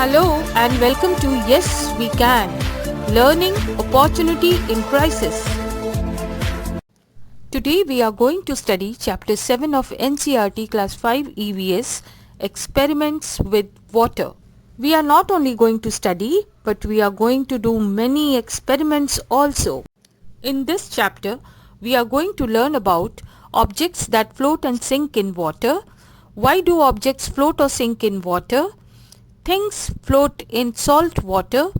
Hello and welcome to Yes We Can, Learning Opportunity in Crisis. Today we are going to study Chapter 7 of NCERT Class 5 EVS, Experiments with Water. We are not only going to study, but we are going to do many experiments also. In this chapter, we are going to learn about objects that float and sink in water. Why do objects float or sink in water? Things float in salt water.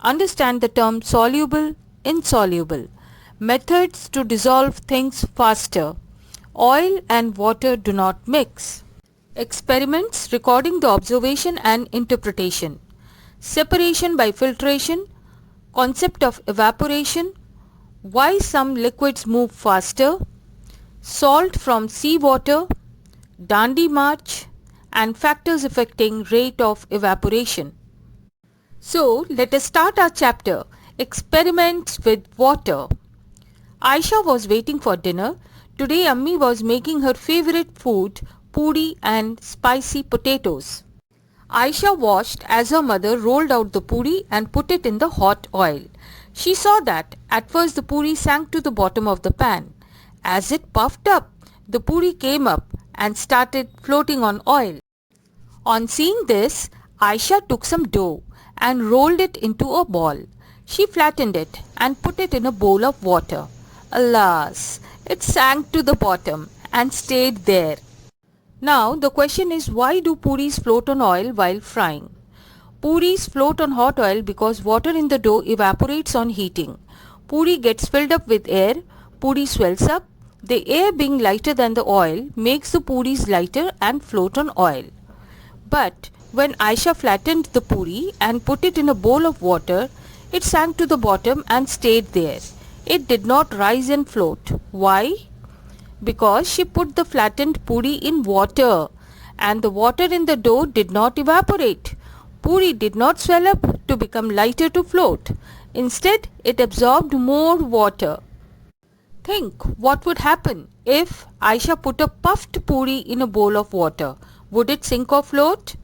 Understand the term soluble, insoluble. Methods to dissolve things faster. Oil and water do not mix. Experiments recording the observation and interpretation. Separation by filtration. Concept of evaporation. Why some liquids move faster. Salt from seawater. Dandi march and factors affecting rate of evaporation. So let us start our chapter, Experiments with Water. Aisha was waiting for dinner. Today Ammi was making her favorite food, puri and spicy potatoes. Aisha watched as her mother rolled out the puri and put it in the hot oil. She saw that at first the puri sank to the bottom of the pan. As it puffed up, the puri came up and started floating on oil. On seeing this, Aisha took some dough and rolled it into a ball. She flattened it and put it in a bowl of water. Alas, it sank to the bottom and stayed there. Now the question is, why do puris float on oil while frying? Puris float on hot oil because water in the dough evaporates on heating. Puri gets filled up with air. Puri swells up. The air being lighter than the oil makes the puris lighter and float on oil. But when Aisha flattened the puri and put it in a bowl of water, it sank to the bottom and stayed there. It did not rise and float. Why? Because she put the flattened puri in water and the water in the dough did not evaporate. Puri did not swell up to become lighter to float. Instead, it absorbed more water. Think what would happen if Aisha put a puffed puri in a bowl of water. Would it sink or float?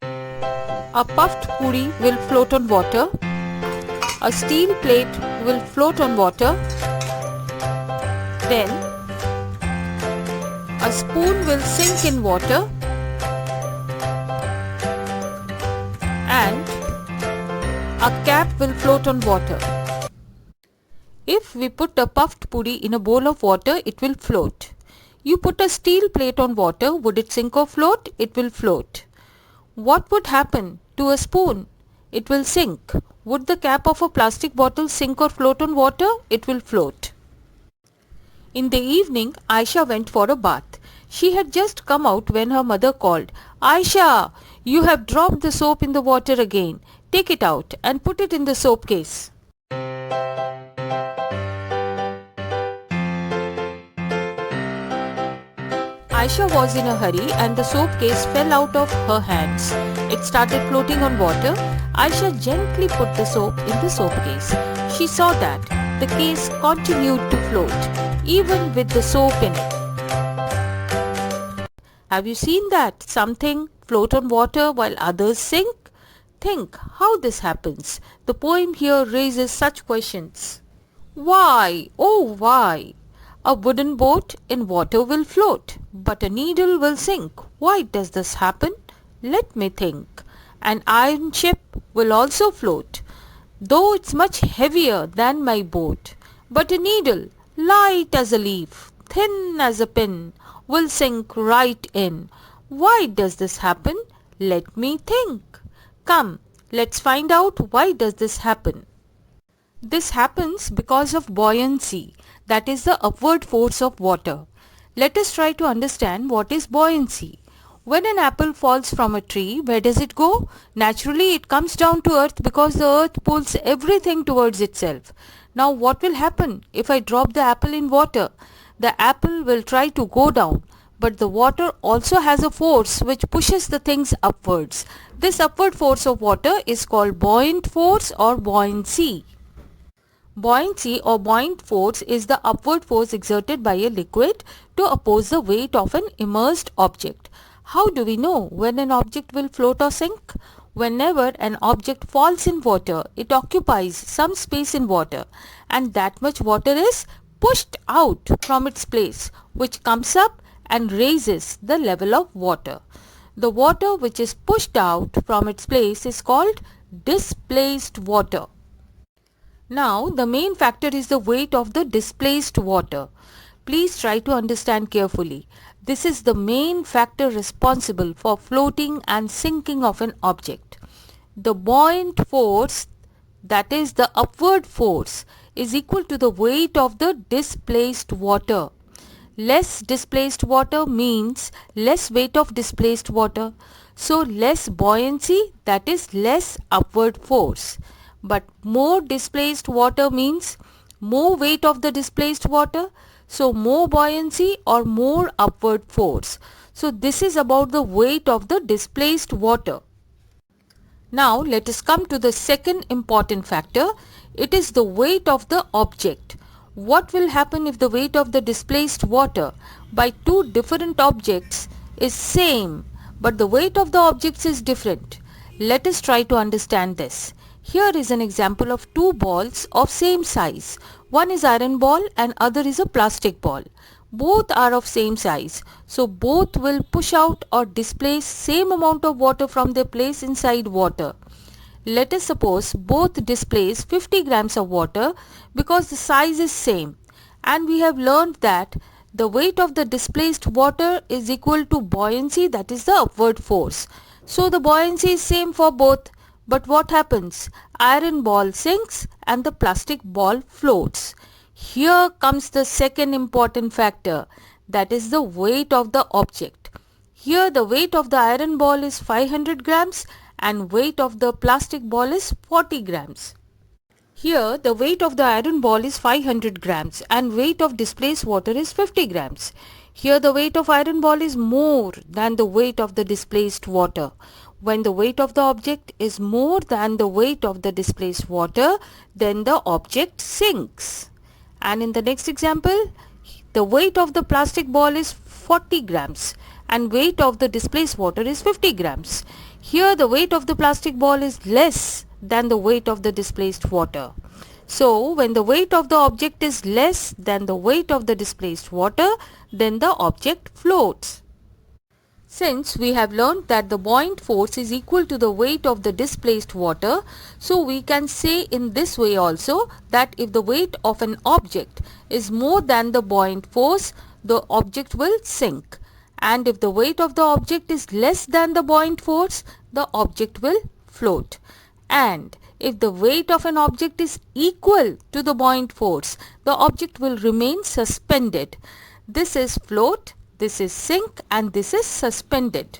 A puffed puri will float on water. A steel plate will float on water. Then a spoon will sink in water. And a cap will float on water. If we put a puffed puri in a bowl of water, it will float. You put a steel plate on water, would it sink or float? It will float. What would happen to a spoon? It will sink. Would the cap of a plastic bottle sink or float on water? It will float. In the evening, Aisha went for a bath. She had just come out when her mother called, "Aisha, you have dropped the soap in the water again. Take it out and put it in the soap case." Aisha was in a hurry and the soap case fell out of her hands. It started floating on water. Aisha gently put the soap in the soap case. She saw that the case continued to float, even with the soap in it. Have you seen that? Something float on water while others sink? Think how this happens. The poem here raises such questions. Why? Oh, why? A wooden boat in water will float, but a needle will sink. Why does this happen? Let me think. An iron ship will also float, though it's much heavier than my boat. But a needle, light as a leaf, thin as a pin, will sink right in. Why does this happen? Let me think. Come, let's find out why does this happen. This happens because of buoyancy, that is the upward force of water. Let us try to understand what is buoyancy. When an apple falls from a tree, where does it go? Naturally, it comes down to earth because the earth pulls everything towards itself. Now, what will happen if I drop the apple in water? The apple will try to go down, but the water also has a force which pushes the things upwards. This upward force of water is called buoyant force or buoyancy. Buoyancy or buoyant force is the upward force exerted by a liquid to oppose the weight of an immersed object. How do we know when an object will float or sink? Whenever an object falls in water, it occupies some space in water, and that much water is pushed out from its place, which comes up and raises the level of water. The water which is pushed out from its place is called displaced water. Now, the main factor is the weight of the displaced water. Please try to understand carefully. This is the main factor responsible for floating and sinking of an object. The buoyant force, that is the upward force, is equal to the weight of the displaced water. Less displaced water means less weight of displaced water. So less buoyancy, that is less upward force. But more displaced water means more weight of the displaced water. So more buoyancy or more upward force. So this is about the weight of the displaced water. Now let us come to the second important factor. It is the weight of the object. What will happen if the weight of the displaced water by two different objects is same, but the weight of the objects is different? Let us try to understand this. Here is an example of two balls of same size. One is iron ball and other is a plastic ball. Both are of same size, so both will push out or displace same amount of water from their place inside water. Let us suppose both displace 50 grams of water because the size is same, and we have learned that the weight of the displaced water is equal to buoyancy, that is the upward force. So the buoyancy is same for both. But what happens? Iron ball sinks and the plastic ball floats. Here comes the second important factor, that is the weight of the object. Here the weight of the iron ball is 500 grams and weight of the plastic ball is 40 grams. Here the weight of the iron ball is 500 grams and weight of displaced water is 50 grams. Here the weight of iron ball is more than the weight of the displaced water. When the weight of the object is more than the weight of the displaced water, then the object sinks. And in the next example, the weight of the plastic ball is 40 grams and weight of the displaced water is 50 grams. Here the weight of the plastic ball is less than the weight of the displaced water. So when the weight of the object is less than the weight of the displaced water, then the object floats. Since we have learned that the buoyant force is equal to the weight of the displaced water, so we can say in this way also that if the weight of an object is more than the buoyant force, the object will sink. And if the weight of the object is less than the buoyant force, the object will float. And if the weight of an object is equal to the buoyant force, the object will remain suspended. This is float, this is sink, and this is suspended.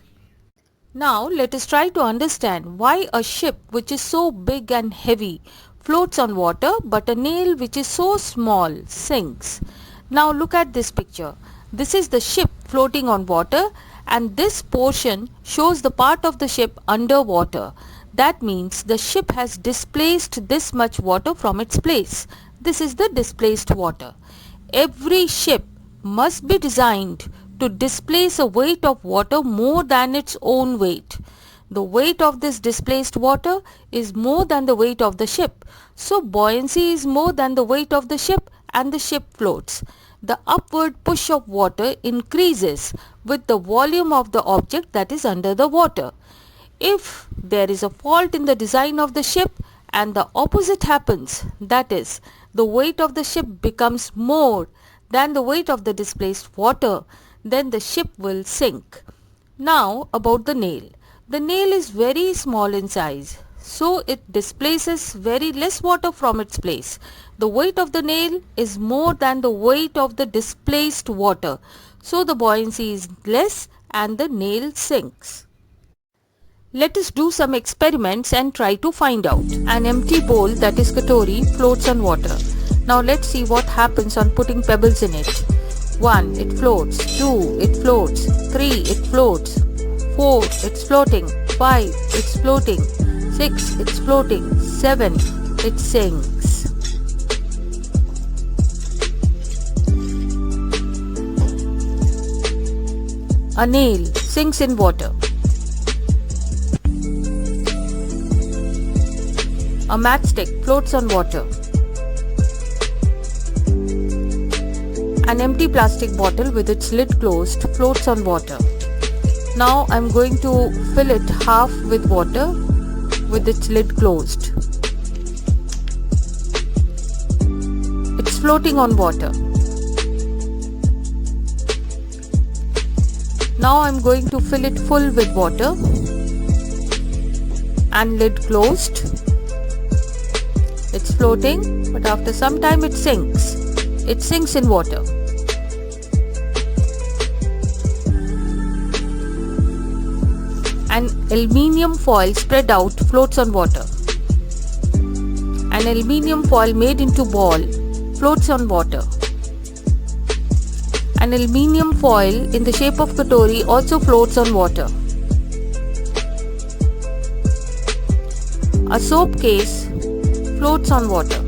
Now let us try to understand why a ship which is so big and heavy floats on water, but a nail which is so small sinks. Now look at this picture. This is the ship floating on water, and this portion shows the part of the ship under water. That means the ship has displaced this much water from its place. This is the displaced water. Every ship must be designed to displace a weight of water more than its own weight. The weight of this displaced water is more than the weight of the ship. So buoyancy is more than the weight of the ship and the ship floats. The upward push of water increases with the volume of the object that is under the water. If there is a fault in the design of the ship and the opposite happens, that is, the weight of the ship becomes more than the weight of the displaced water, then the ship will sink. Now about the nail. The nail is very small in size, so it displaces very less water from its place. The weight of the nail is more than the weight of the displaced water, so the buoyancy is less and the nail sinks. Let us do some experiments and try to find out. An empty bowl, that is katori, floats on water. Now let's see what happens on putting pebbles in it. 1. It floats. 2. It floats. 3. It floats. 4. It's floating. 5. It's floating. 6. It's floating. 7. It sinks. A nail sinks in water. A matchstick floats on water. An empty plastic bottle with its lid closed floats on water. Now I am going to fill it half with water with its lid closed. It's floating on water. Now I am going to fill it full with water and lid closed. It's floating, but after some time it sinks. It sinks in water. An aluminium foil spread out floats on water. An aluminium foil made into ball floats on water. An aluminium foil in the shape of katori also floats on water. A soap case floats on water.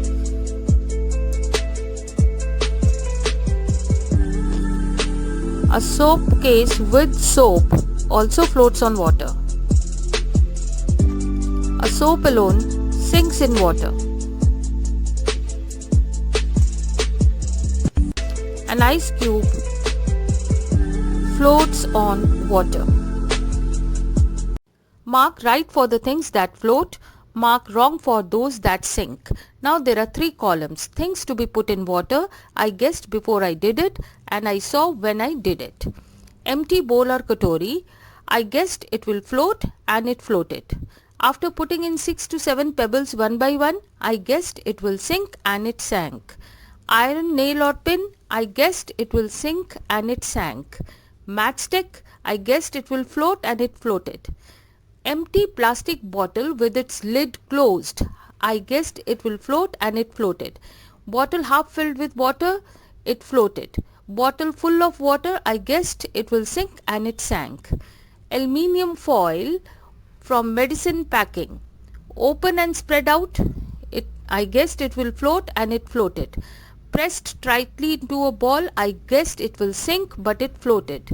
A soap case with soap also floats on water. A soap alone sinks in water. An ice cube floats on water. Mark right for the things that float, mark wrong for those that sink. Now there are 3 columns. Things to be put in water, I guessed before I did it and I saw when I did it. Empty bowl or katori, I guessed it will float and it floated. After putting in 6 to 7 pebbles one by one, I guessed it will sink and it sank. Iron nail or pin, I guessed it will sink and it sank. Matchstick, I guessed it will float and it floated. Empty plastic bottle with its lid closed, I guessed it will float and it floated. Bottle half filled with water, it floated. Bottle full of water, I guessed it will sink and it sank. Aluminium foil from medicine packing, open and spread out, I guessed it will float and it floated. Pressed tightly into a ball, I guessed it will sink but it floated.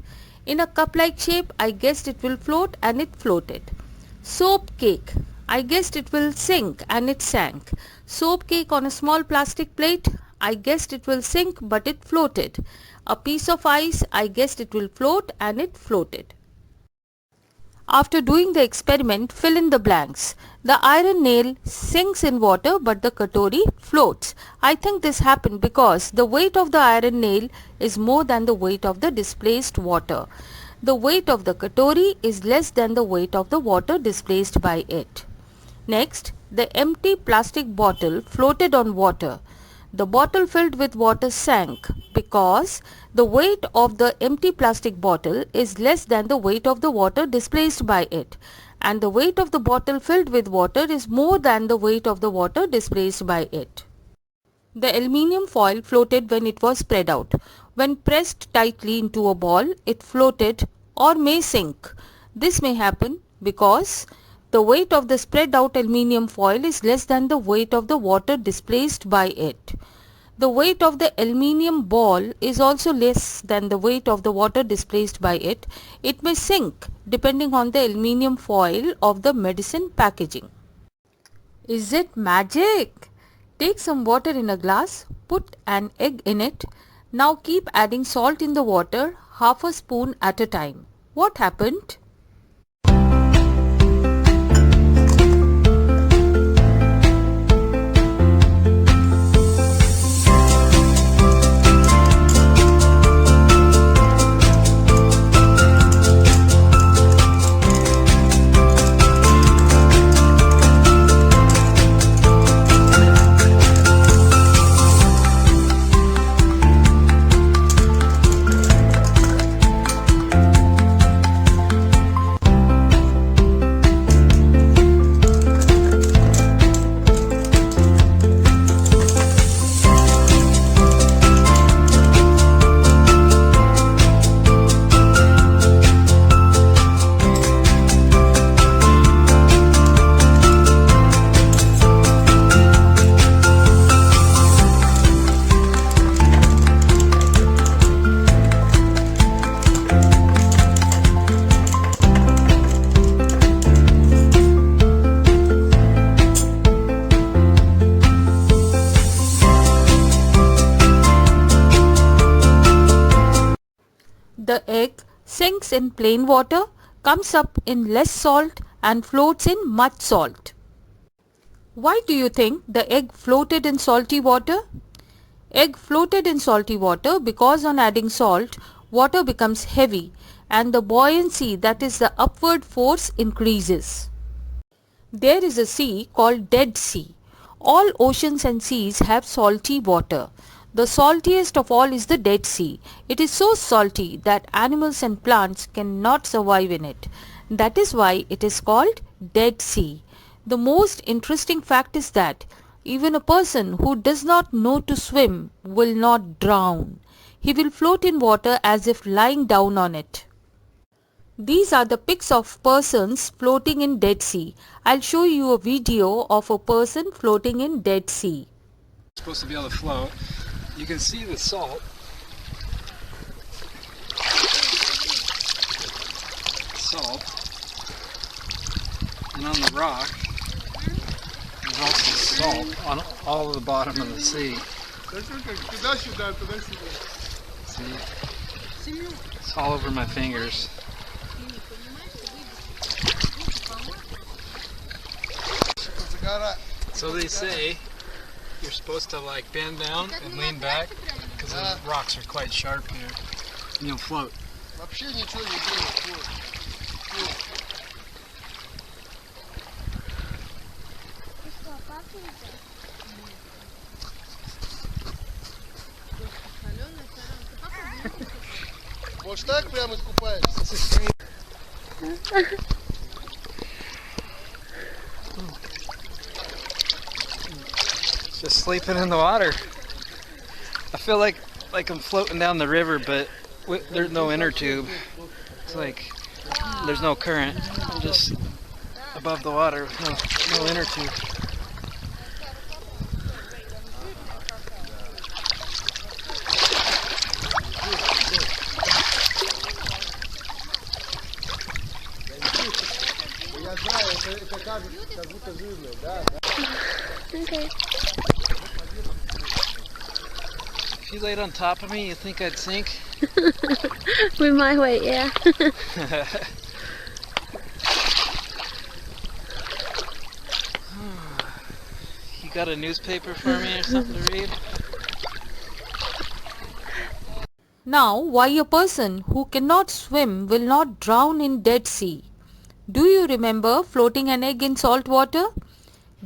In a cup-like shape, I guessed it will float and it floated. Soap cake, I guessed it will sink and it sank. Soap cake on a small plastic plate, I guessed it will sink but it floated. A piece of ice, I guessed it will float and it floated. After doing the experiment, fill in the blanks. The iron nail sinks in water but the katori floats. I think this happened because the weight of the iron nail is more than the weight of the displaced water. The weight of the katori is less than the weight of the water displaced by it. Next, the empty plastic bottle floated on water. The bottle filled with water sank because the weight of the empty plastic bottle is less than the weight of the water displaced by it, and the weight of the bottle filled with water is more than the weight of the water displaced by it. The aluminium foil floated when it was spread out. When pressed tightly into a ball, it floated or may sink. This may happen because the weight of the spread out aluminium foil is less than the weight of the water displaced by it. The weight of the aluminium ball is also less than the weight of the water displaced by it. It may sink depending on the aluminium foil of the medicine packaging. Is it magic? Take some water in a glass, put an egg in it. Now keep adding salt in the water, half a spoon at a time. What happened? sinks in plain water, comes up in less salt and floats in much salt. Why do you think the egg floated in salty water? Egg floated in salty water because on adding salt, water becomes heavy and the buoyancy, that is the upward force, increases. There is a sea called Dead Sea. All oceans and seas have salty water. The saltiest of all is the Dead Sea. It is so salty that animals and plants cannot survive in it. That is why it is called Dead Sea. The most interesting fact is that even a person who does not know to swim will not drown. He will float in water as if lying down on it. These are the pics of persons floating in Dead Sea. I'll show you a video of a person floating in Dead Sea. Supposed to be able to float. You can see the salt. Salt. And on the rock, there's also salt on all of the bottom of the sea. See? It's all over my fingers. So they say you're supposed to like bend down and lean back because the rocks are quite sharp here and you'll float. Вот так прямо искупаешься? Just sleeping in the water. I feel like I'm floating down the river, but there's no inner tube. It's like there's no current. I'm just above the water with no inner tube. Okay. If you laid on top of me, you think I'd sink? With my weight, yeah. You got a newspaper for me or something to read? Now, why a person who cannot swim will not drown in Dead Sea? Do you remember floating an egg in salt water?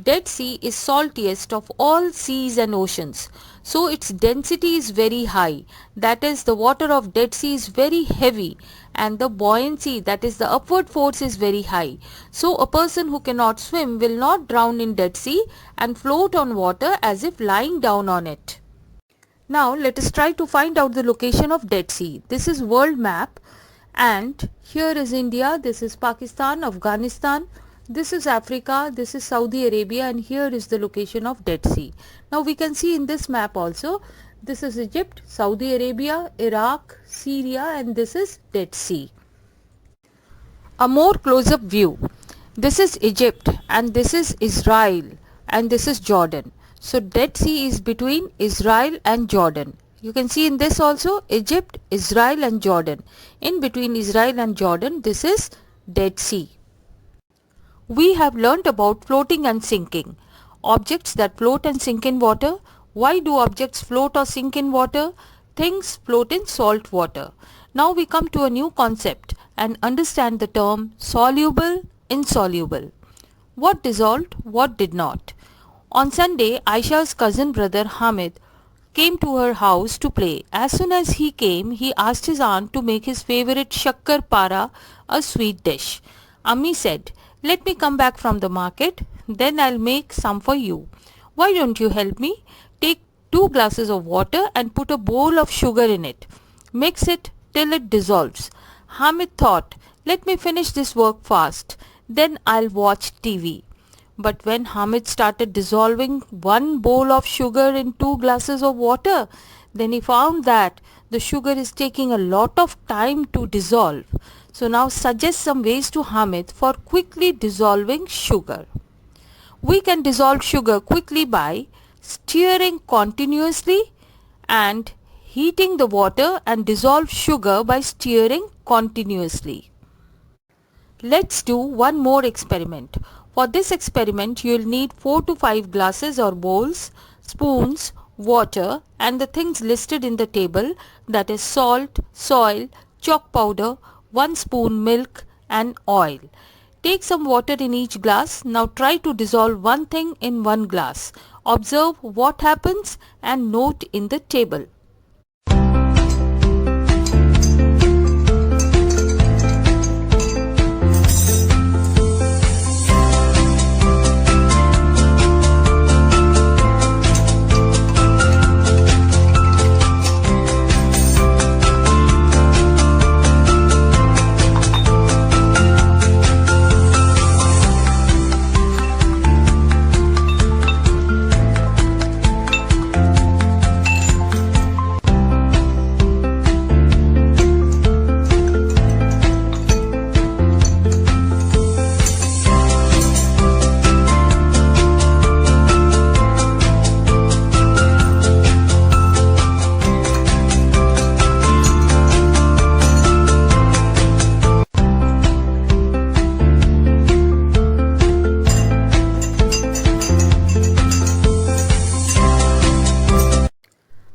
Dead Sea is saltiest of all seas and oceans, so its density is very high. That is, the water of Dead Sea is very heavy and the buoyancy, that is the upward force, is very high. So a person who cannot swim will not drown in Dead Sea and float on water as if lying down on it. Now let us try to find out the location of Dead Sea. This is world map and here is India, this is Pakistan, Afghanistan, this is Africa, this is Saudi Arabia, and here is the location of Dead Sea. Now we can see in this map also, this is Egypt, Saudi Arabia, Iraq, Syria, and this is Dead Sea. A more close-up view. This is Egypt and this is Israel and this is Jordan. So Dead Sea is between Israel and Jordan. You can see in this also Egypt, Israel and Jordan. In between Israel and Jordan, this is Dead Sea. We have learnt about floating and sinking. Objects that float and sink in water. Why do objects float or sink in water? Things float in salt water. Now we come to a new concept and understand the term soluble, insoluble. What dissolved, what did not? On Sunday, Aisha's cousin brother Hamid came to her house to play. As soon as he came, he asked his aunt to make his favorite shakkar para, a sweet dish. Ammi said, "Let me come back from the market, then I'll make some for you. Why don't you help me? Take 2 glasses of water and put a bowl of sugar in it. Mix it till it dissolves." Hamid thought, "Let me finish this work fast, then I'll watch TV." But when Hamid started dissolving 1 bowl of sugar in 2 glasses of water, then he found that the sugar is taking a lot of time to dissolve. So now suggest some ways to Hamid for quickly dissolving sugar. We can dissolve sugar quickly by stirring continuously and heating the water, and dissolve sugar by stirring continuously. Let's do one more experiment. For this experiment, you'll need 4 to 5 glasses or bowls, spoons, water and the things listed in the table, that is salt, soil, chalk powder, 1 spoon milk and oil. Take some water in each glass. Now try to dissolve one thing in one glass. Observe what happens and note in the table.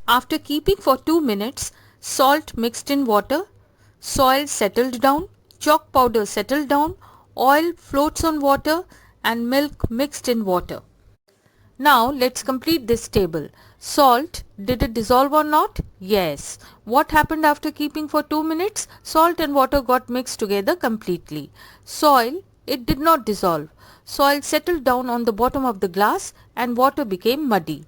After keeping for 2 minutes, salt mixed in water, soil settled down, chalk powder settled down, oil floats on water and milk mixed in water. Now let's complete this table. Salt, did it dissolve or not? Yes. What happened after keeping for 2 minutes? Salt and water got mixed together completely. Soil, it did not dissolve. Soil settled down on the bottom of the glass and water became muddy.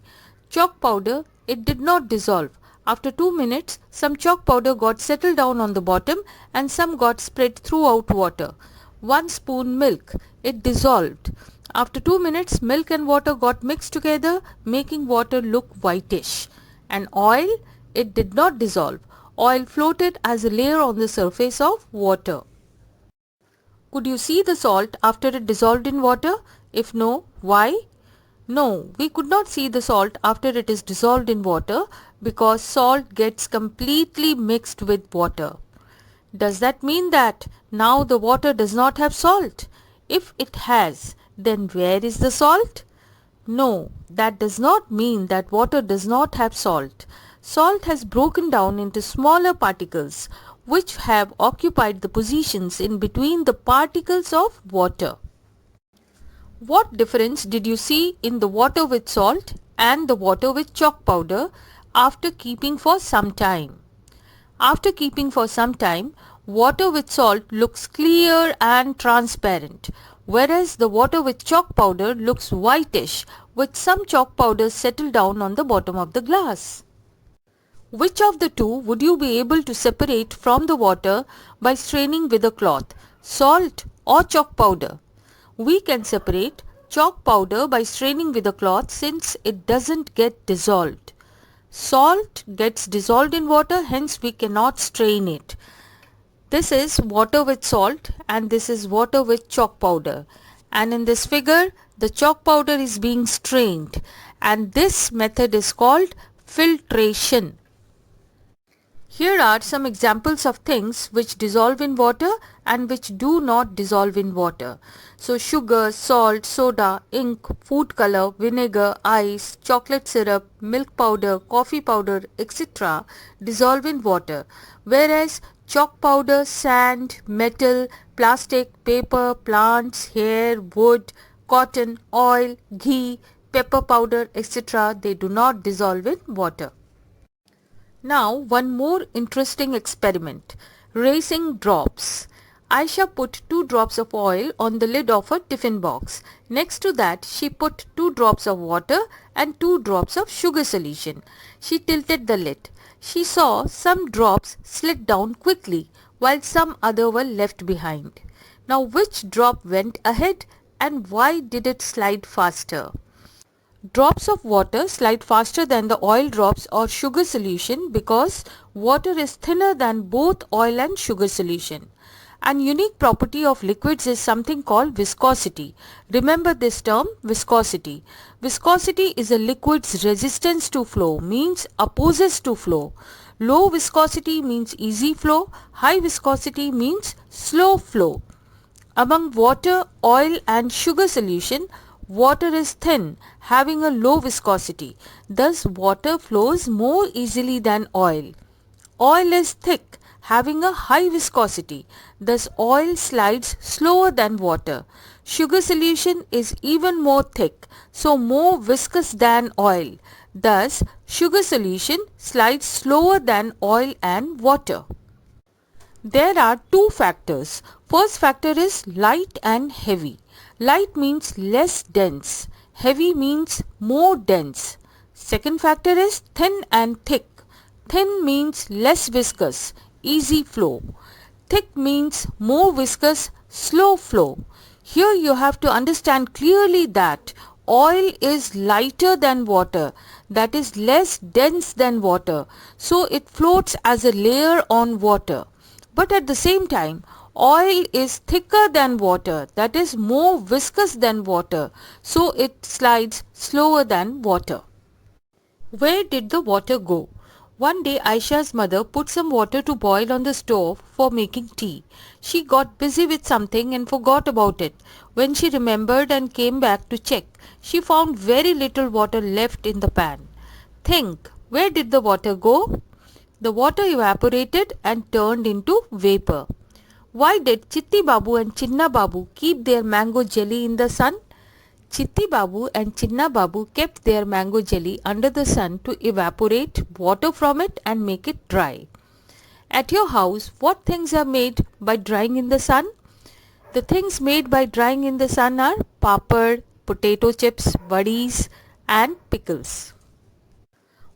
Chalk powder, it did not dissolve. After 2 minutes, some chalk powder got settled down on the bottom and some got spread throughout water. 1 spoon milk, it dissolved. After 2 minutes, milk and water got mixed together, making water look whitish. And oil, it did not dissolve. Oil floated as a layer on the surface of water. Could you see the salt after it dissolved in water? If no, why? No, we could not see the salt after it is dissolved in water because salt gets completely mixed with water. Does that mean that now the water does not have salt? If it has, then where is the salt? No, that does not mean that water does not have salt. Salt has broken down into smaller particles which have occupied the positions in between the particles of water. What difference did you see in the water with salt and the water with chalk powder after keeping for some time? After keeping for some time, water with salt looks clear and transparent, whereas the water with chalk powder looks whitish with some chalk powder settled down on the bottom of the glass. Which of the two would you be able to separate from the water by straining with a cloth, salt or chalk powder? We can separate chalk powder by straining with a cloth since it doesn't get dissolved. Salt gets dissolved in water, hence we cannot strain it. This is water with salt and this is water with chalk powder. And in this figure, the chalk powder is being strained and this method is called filtration. Here are some examples of things which dissolve in water and which do not dissolve in water. So sugar, salt, soda, ink, food color, vinegar, ice, chocolate syrup, milk powder, coffee powder, etc. dissolve in water, whereas chalk powder, sand, metal, plastic, paper, plants, hair, wood, cotton, oil, ghee, pepper powder, etc. they do not dissolve in water. Now one more interesting experiment, racing drops. Aisha put 2 drops of oil on the lid of her tiffin box. Next to that she put 2 drops of water and 2 drops of sugar solution. She tilted the lid. She saw some drops slid down quickly while some other were left behind. Now which drop went ahead and why did it slide faster? Drops of water slide faster than the oil drops or sugar solution because water is thinner than both oil and sugar solution. An unique property of liquids is something called viscosity. Remember this term, viscosity. Viscosity is a liquid's resistance to flow, means opposes to flow. Low viscosity means easy flow, high viscosity means slow flow. Among water, oil and sugar solution, water is thin, having a low viscosity. Thus, water flows more easily than oil. Oil is thick, having a high viscosity. Thus, oil slides slower than water. Sugar solution is even more thick, so more viscous than oil. Thus, sugar solution slides slower than oil and water. There are two factors. First factor is light and heavy. Light means less dense. Heavy means more dense. Second factor is thin and thick. Thin means less viscous, easy flow. Thick means more viscous, slow flow. Here you have to understand clearly that oil is lighter than water, that is less dense than water, so it floats as a layer on water. But at the same time, oil is thicker than water, that is more viscous than water, so it slides slower than water. Where did the water go? One day Aisha's mother put some water to boil on the stove for making tea. She got busy with something and forgot about it. When she remembered and came back to check, she found very little water left in the pan. Think, where did the water go? The water evaporated and turned into vapor. Why did Chitti Babu and Chinna Babu keep their mango jelly in the sun? Chitti Babu and Chinna Babu kept their mango jelly under the sun to evaporate water from it and make it dry. At your house, what things are made by drying in the sun? The things made by drying in the sun are papad, potato chips, buddies and pickles.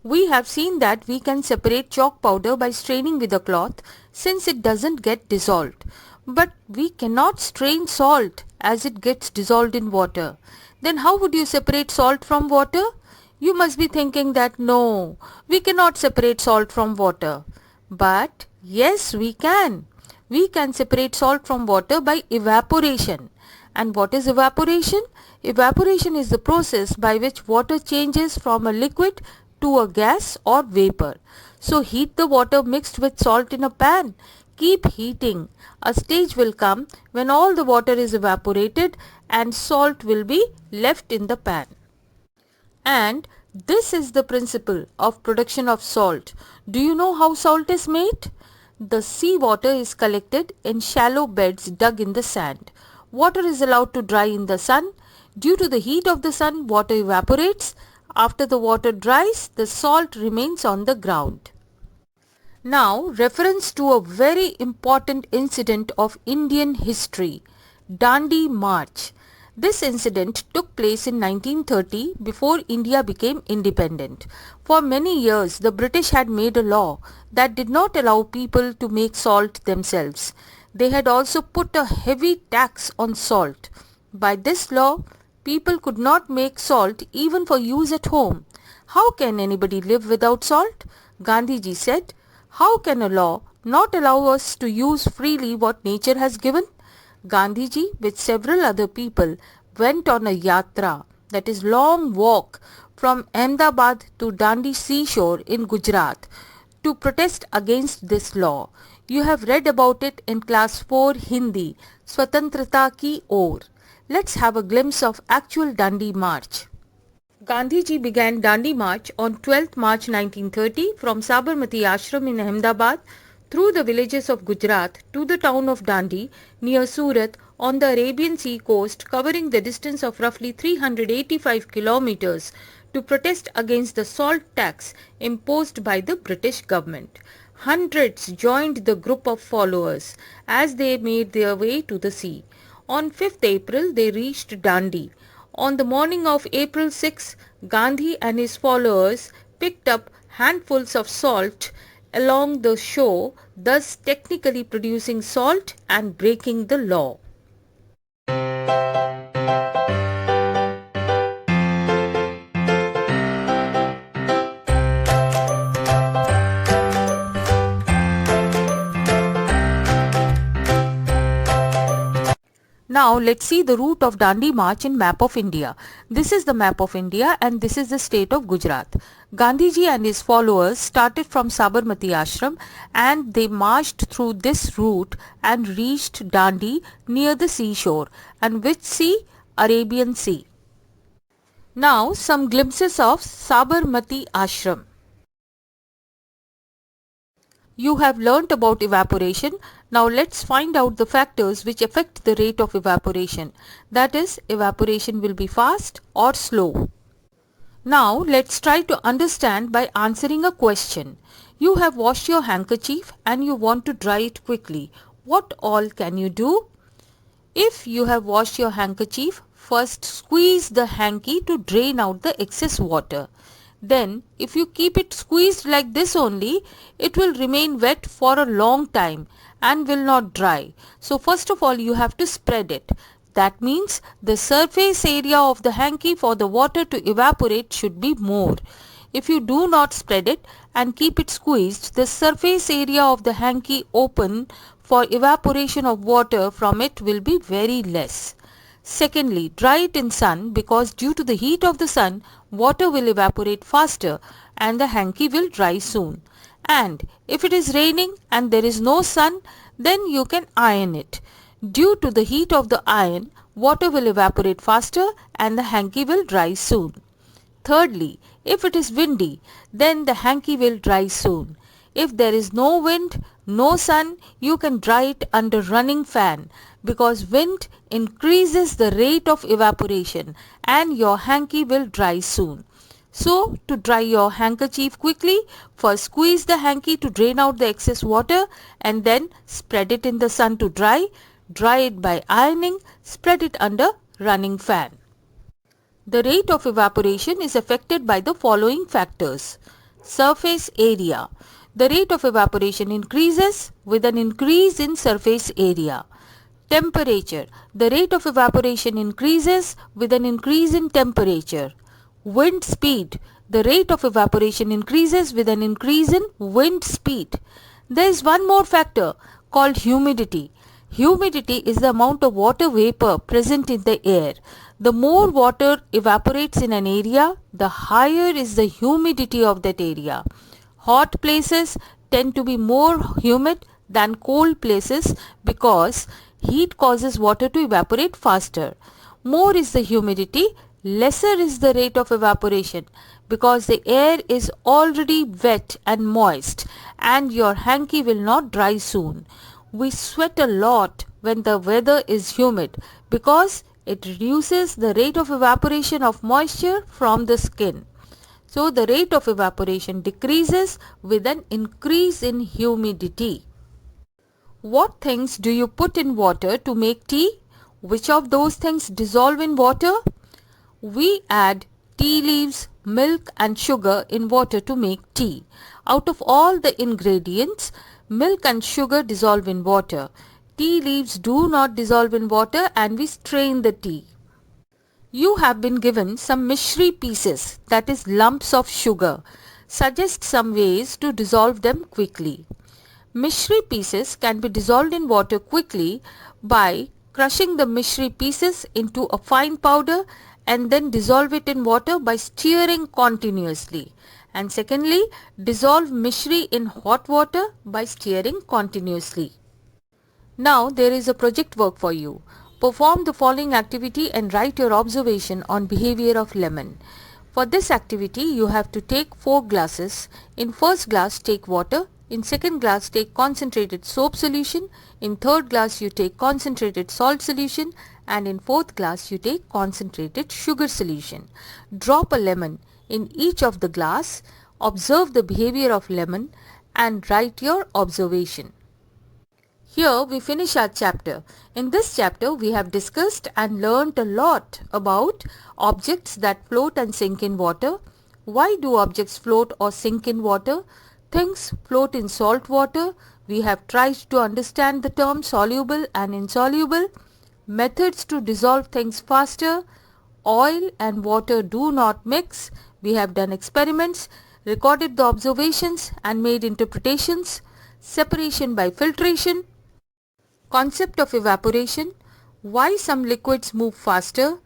We have seen that we can separate chalk powder by straining with a cloth since it doesn't get dissolved. But we cannot strain salt as it gets dissolved in water. Then how would you separate salt from water? You must be thinking that no, we cannot separate salt from water. But yes, we can. We can separate salt from water by evaporation. And what is evaporation? Evaporation is the process by which water changes from a liquid to a gas or vapor. So heat the water mixed with salt in a pan. Keep heating. A stage will come when all the water is evaporated and salt will be left in the pan. And this is the principle of production of salt. Do you know how salt is made? The sea water is collected in shallow beds dug in the sand. Water is allowed to dry in the sun. Due to the heat of the sun, water evaporates. After the water dries, the salt remains on the ground. Now, reference to a very important incident of Indian history, Dandi March. This incident took place in 1930 before India became independent. For many years, the British had made a law that did not allow people to make salt themselves. They had also put a heavy tax on salt. By this law, people could not make salt even for use at home. How can anybody live without salt? Gandhiji said, how can a law not allow us to use freely what nature has given? Gandhiji with several other people went on a yatra, that is long walk, from Ahmedabad to Dandi seashore in Gujarat to protest against this law. You have read about it in class 4 Hindi, Swatantrata Ki Or. Let's have a glimpse of actual Dandi March. Gandhiji began Dandi March on 12th March 1930 from Sabarmati Ashram in Ahmedabad through the villages of Gujarat to the town of Dandi near Surat on the Arabian Sea coast, covering the distance of roughly 385 kilometers, to protest against the salt tax imposed by the British government. Hundreds joined the group of followers as they made their way to the sea. On 5th April, they reached Dandi. On the morning of April 6, Gandhi and his followers picked up handfuls of salt along the shore, thus technically producing salt and breaking the law. Now let's see the route of Dandi March in map of India. This is the map of India and this is the state of Gujarat. Gandhiji and his followers started from Sabarmati Ashram and they marched through this route and reached Dandi near the seashore. And which sea? Arabian Sea. Now some glimpses of Sabarmati Ashram. You have learnt about evaporation. Now let's find out the factors which affect the rate of evaporation. That is, evaporation will be fast or slow. Now let's try to understand by answering a question. You have washed your handkerchief and you want to dry it quickly. What all can you do? If you have washed your handkerchief, first squeeze the hanky to drain out the excess water. Then, if you keep it squeezed like this only, it will remain wet for a long time and will not dry. So first of all, you have to spread it. That means the surface area of the hanky for the water to evaporate should be more. If you do not spread it and keep it squeezed, the surface area of the hanky open for evaporation of water from it will be very less. Secondly, dry it in sun because due to the heat of the sun, water will evaporate faster and the hanky will dry soon. And if it is raining and there is no sun, then you can iron it. Due to the heat of the iron, water will evaporate faster and the hanky will dry soon. Thirdly, if it is windy, then the hanky will dry soon. If there is no wind, no sun, you can dry it under running fan because wind increases the rate of evaporation and your hanky will dry soon. So, to dry your handkerchief quickly, first squeeze the hanky to drain out the excess water and then spread it in the sun to dry. Dry it by ironing, spread it under running fan. The rate of evaporation is affected by the following factors. Surface area. The rate of evaporation increases with an increase in surface area. Temperature. The rate of evaporation increases with an increase in temperature. Wind speed. The rate of evaporation increases with an increase in wind speed. There is one more factor called humidity. Humidity is the amount of water vapor present in the air. The more water evaporates in an area, the higher is the humidity of that area. Hot places tend to be more humid than cold places because heat causes water to evaporate faster. More is the humidity, lesser is the rate of evaporation because the air is already wet and moist and your hanky will not dry soon. We sweat a lot when the weather is humid because it reduces the rate of evaporation of moisture from the skin. So the rate of evaporation decreases with an increase in humidity. What things do you put in water to make tea? Which of those things dissolve in water? We add tea leaves, milk and sugar in water to make tea. Out of all the ingredients, milk and sugar dissolve in water. Tea leaves do not dissolve in water and we strain the tea. You have been given some mishri pieces, that is lumps of sugar. Suggest some ways to dissolve them quickly. Mishri pieces can be dissolved in water quickly by crushing the mishri pieces into a fine powder and then dissolve it in water by stirring continuously. And secondly, dissolve mishri in hot water by stirring continuously. Now there is a project work for you. Perform the following activity and write your observation on behavior of lemon. For this activity, you have to take 4 glasses. In first glass, take water. In second glass, take concentrated soap solution. In third glass, you take concentrated salt solution. And in fourth glass, you take concentrated sugar solution. Drop a lemon in each of the glass. Observe the behavior of lemon and write your observation. Here we finish our chapter. In this chapter we have discussed and learnt a lot about objects that float and sink in water. Why do objects float or sink in water? Things float in salt water. We have tried to understand the terms soluble and insoluble. Methods to dissolve things faster. Oil and water do not mix. We have done experiments, recorded the observations and made interpretations. Separation by filtration. Concept of evaporation. why some liquids move faster,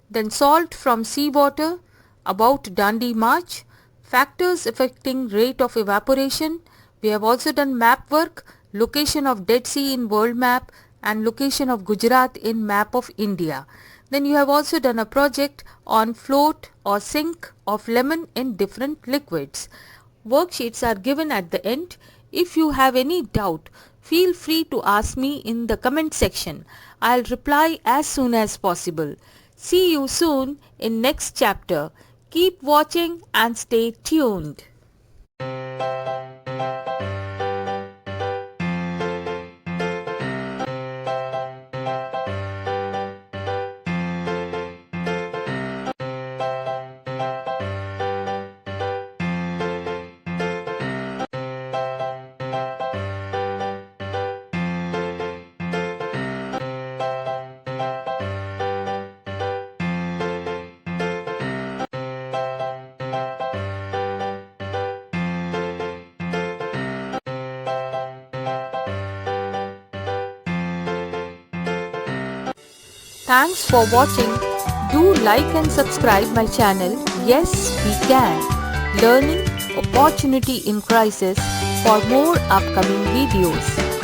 then salt from seawater, about Dandi March, factors affecting rate of evaporation. We have also done map work, location of Dead Sea in world map and location of Gujarat in map of India. Then you have also done a project on float or sink of lemon in different liquids. Worksheets are given at the end. If you have any doubt, feel free to ask me in the comment section. I'll reply as soon as possible. See you soon in next chapter. Keep watching and stay tuned. Thanks for watching. Do like and subscribe my channel. Yes, we can. Learning Opportunity in Crisis for more upcoming videos.